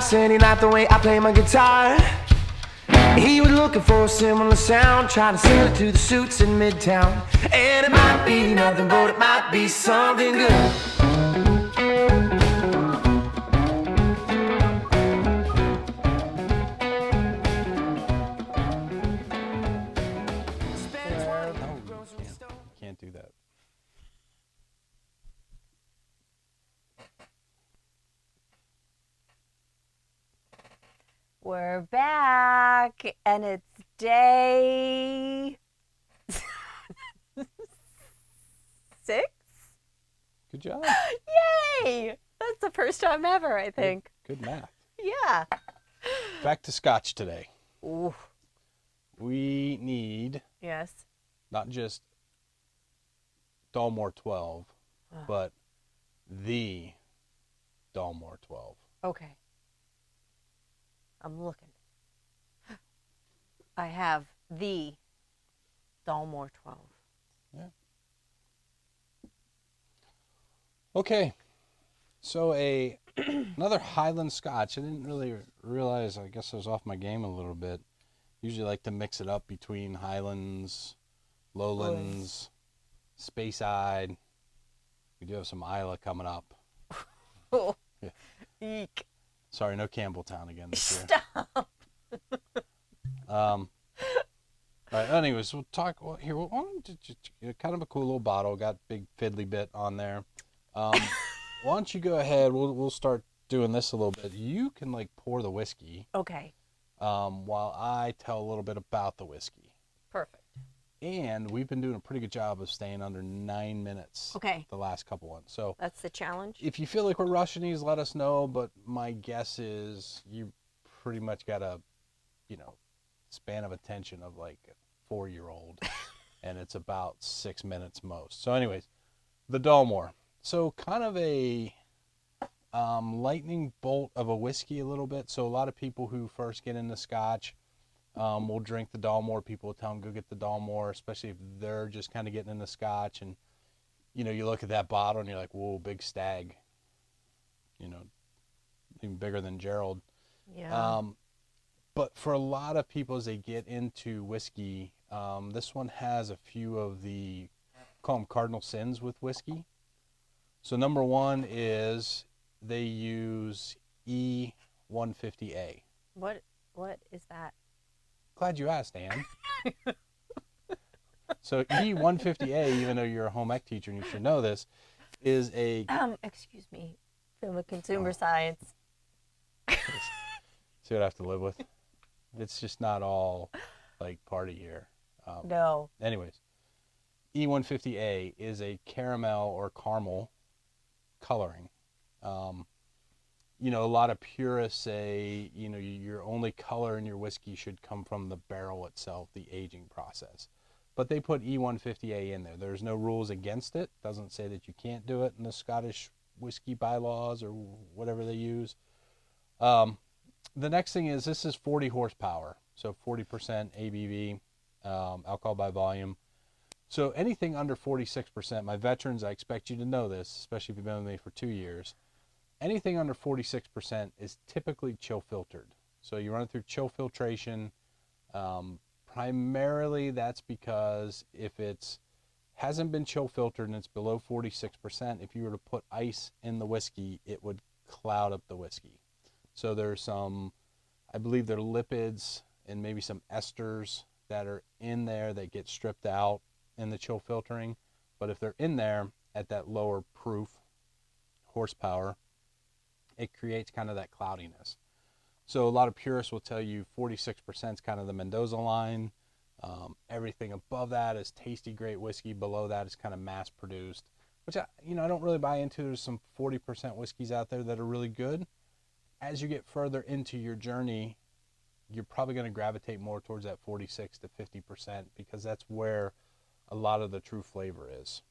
said he liked the way I play my guitar. He was looking for a similar sound, trying to sell it to the suits in Midtown. And it might be nothing, but it might be something good. Can't do that. We're back, and it's day 6. Good job. Yay! That's the first time ever, I think. Good math. Yeah. Back to scotch today. Ooh. We need Yes. not just Dalmore 12, but the Dalmore 12. Okay. I'm looking. I have the Dalmore 12. Yeah. Okay. So another Highland Scotch. I didn't really realize, I guess I was off my game a little bit. Usually like to mix it up between Highlands, Lowlands, Speyside. We do have some Isla coming up. Oh. Yeah. Eek. Sorry, no Campbelltown again this year. Stop. All right, anyways, we'll talk here. Kind of a cool little bottle, got big fiddly bit on there. Why don't you go ahead? We'll start doing this a little bit. You can like pour the whiskey. Okay. While I tell a little bit about the whiskey. Perfect. And we've been doing a pretty good job of staying under 9 minutes. Okay. The last couple ones. So that's the challenge. If you feel like we're rushing these, let us know. But my guess is you pretty much got a, span of attention of like a 4-year-old, and it's about 6 minutes most. So, anyways, the Dalmore. So kind of a lightning bolt of a whiskey a little bit. So a lot of people who first get into Scotch will drink the Dalmore. People will tell them go get the Dalmore, especially if they're just kind of getting into Scotch. And you look at that bottle and you're like, whoa, big stag. Even bigger than Gerald. Yeah. But for a lot of people as they get into whiskey, this one has a few of the, call them cardinal sins with whiskey. So number one is they use E150A. What is that? Glad you asked, Ann. So E150A, even though you're a home ec teacher and you should know this, is a... Excuse me. Film of consumer science. See what I have to live with? It's just not all, like, party here. No. Anyways, E150A is a caramel or caramel coloring. A lot of purists say, your only color in your whiskey should come from the barrel itself, the aging process. But they put E150A in there. There's no rules against it. Doesn't say that you can't do it in the Scottish whiskey bylaws or whatever they use. The next thing is this is 40 horsepower. So 40% ABV, alcohol by volume. So anything under 46%, my veterans, I expect you to know this, especially if you've been with me for 2 years. Anything under 46% is typically chill filtered. So you run it through chill filtration. Primarily that's because if it's hasn't been chill filtered and it's below 46%, if you were to put ice in the whiskey, it would cloud up the whiskey. So there's some, I believe there are lipids and maybe some esters that are in there that get stripped out in the chill filtering. But if they're in there at that lower proof horsepower, it creates kind of that cloudiness. So a lot of purists will tell you 46% is kind of the Mendoza line. Everything above that is tasty, great whiskey. Below that is kind of mass produced, which I don't really buy into. There's some 40% whiskeys out there that are really good. As you get further into your journey, you're probably going to gravitate more towards that 46 to 50% because that's where a lot of the true flavor is.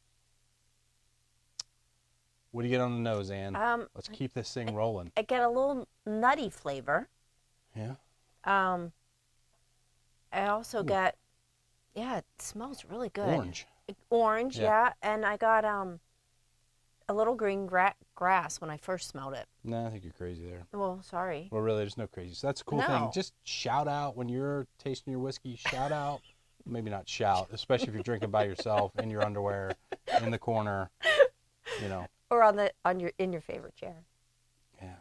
What do you get on the nose, Ann? Let's keep this thing rolling. I get a little nutty flavor. Yeah. I also get, it smells really good. Orange. Orange, yeah. And I got a little grass when I first smelled it. No, I think you're crazy there. Well, sorry. Well, really, there's no crazy. So that's a cool thing. No. Just shout out when you're tasting your whiskey. Shout out. Maybe not shout, especially if you're drinking by yourself in your underwear, in the corner, you know. Or in your favorite chair. Yeah.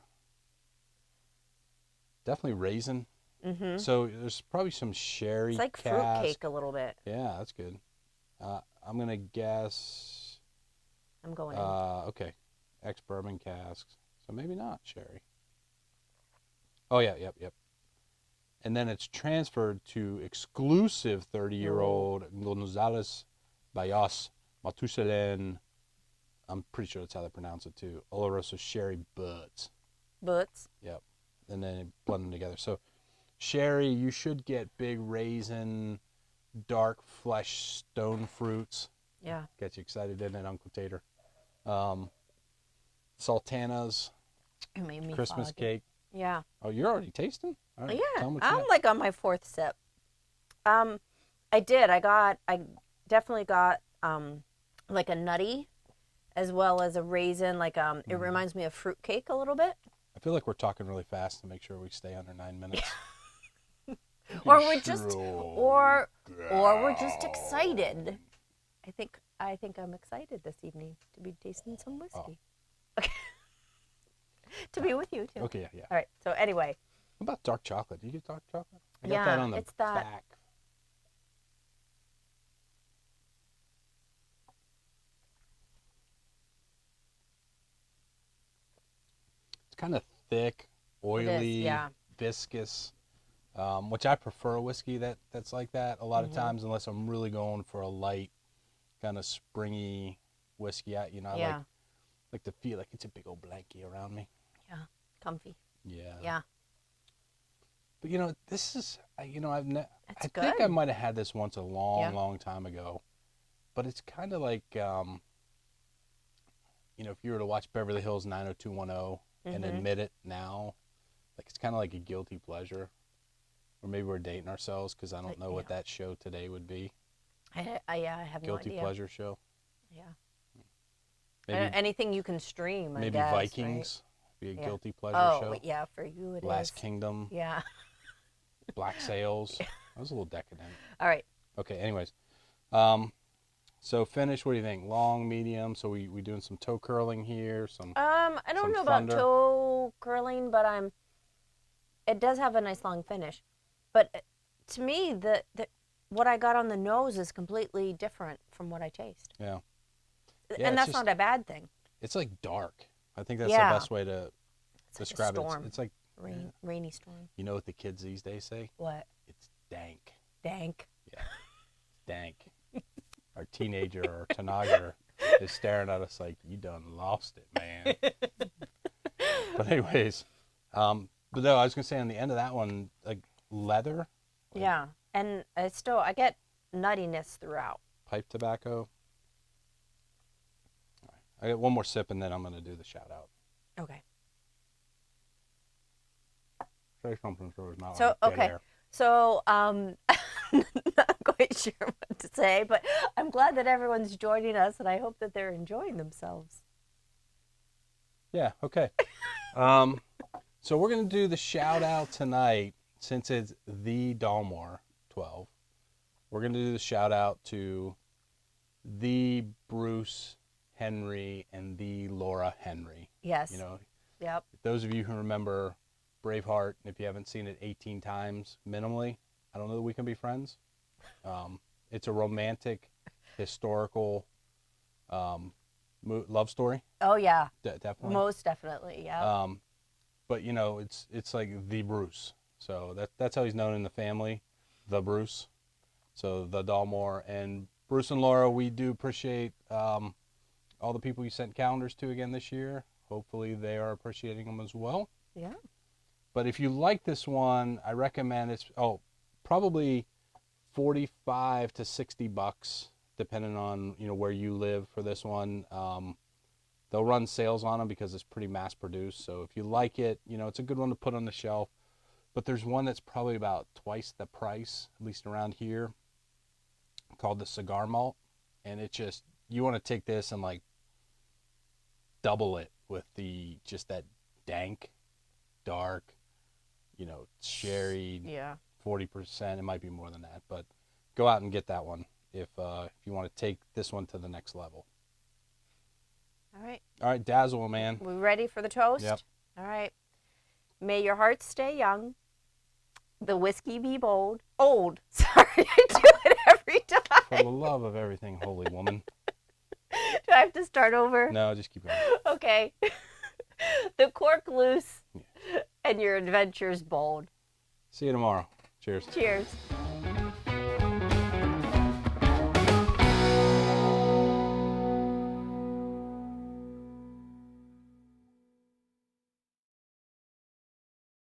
Definitely raisin. Mm-hmm. So there's probably some sherry It's like cask. fruitcake a little bit. Yeah, that's good. I'm gonna guess. I'm going in. Okay, ex-bourbon casks. So maybe not sherry. Oh yeah, yep. And then it's transferred to exclusive 30-year-old Gonzales Bayas Matusalén. I'm pretty sure that's how they pronounce it too. Oloroso sherry butts. Butts. Yep. And then they blend them together. So sherry, you should get big raisin, dark flesh stone fruits. Yeah. Gets you excited, didn't it, Uncle Tater? Sultanas, It made me Christmas foggy. cake. Yeah. Oh, you're already tasting? All right, tell Yeah. 'em what you I'm got. like on my fourth sip. I did. I definitely got like a nutty as well as a raisin. Like it reminds me of fruitcake a little bit. I feel like we're talking really fast to make sure we stay under 9 minutes. Or we're just or we're just excited. I think I'm excited this evening to be tasting some whiskey. Okay. To be with you too. Okay, yeah. All right. So anyway, What about dark chocolate? Do you get dark chocolate? I got Yeah, that on the it's that- back. It's kind of thick, oily, yeah. viscous, which I prefer a whiskey that's like that a lot of times, unless I'm really going for a light, kind of springy whiskey. I Yeah. like to feel like it's a big old blankie around me. Yeah. Comfy. Yeah. Yeah. But this is, I think I good. might have had this once a long, Yeah. long time ago. But it's kind of like, if you were to watch Beverly Hills 90210 and admit it now, like it's kind of like a guilty pleasure. Or maybe we're dating ourselves because I don't know what that show today would be. I have no Guilty idea. pleasure show. Yeah. Maybe, Anything you can stream. I maybe guess, Vikings be a Yeah. guilty pleasure Right? show. Oh, yeah. For you, it is. Last Kingdom, Yeah. Black Sails. That was a little decadent. All right. Okay, anyways. So finish, what do you think? Long, medium? So we doing some toe curling here? I don't Some know thunder. about toe curling, but it does have a nice long finish. But to me, what I got on the nose is completely different from what I taste. Yeah. And it's that's just- not a bad thing. It's like dark. I think that's Yeah. the best way to It's like describe a it. storm. It's like, Rainy storm. you know what the kids these days say? What? It's dank. Dank. Yeah, it's dank. Our teenager or Tanager is staring at us like, you done lost it, man. But anyways, but no, I was going to say on the end of that one, like leather, Yeah. And I get nuttiness throughout. pipe tobacco. All right. I got one more sip and then I'm going to do the shout out. Okay. Say something so it's not So, like dead okay. air. So, not quite sure what to say, but I'm glad that everyone's joining us, and I hope that they're enjoying themselves. Yeah, okay. So we're going to do the shout out tonight since it's the Dalmore 12. We're going to do the shout out to the Bruce Henry and the Laura Henry. Yes. Yep. Those of you who remember Braveheart, if you haven't seen it 18 times minimally, I don't know that we can be friends. It's a romantic, historical love story. Oh yeah. Definitely. Most definitely. Yeah. But it's like the Bruce. So that's how he's known in the family, the Bruce. So the Dalmore and Bruce and Laura, we do appreciate all the people you sent calendars to again this year. Hopefully they are appreciating them as well. Yeah. But if you like this one, I recommend it's probably $45 to $60, depending on where you live for this one. They'll run sales on them because it's pretty mass produced. So if you like it, it's a good one to put on the shelf. But there's one that's probably about twice the price, at least around here, called the Cigar Malt. And it just, you want to take this and like double it with just that dank, dark, sherry. Yeah. 40%. It might be more than that, but go out and get that one if you want to take this one to the next level. All right. All right, Dazzle, man. We ready for the toast? Yep. All right. May your heart stay young. The whiskey be bold. Old. Sorry, I do it every time. For the love of everything, holy woman. Do I have to start over? No, just keep going. Okay. The cork loose and your adventures bold. See you tomorrow. Cheers. Cheers.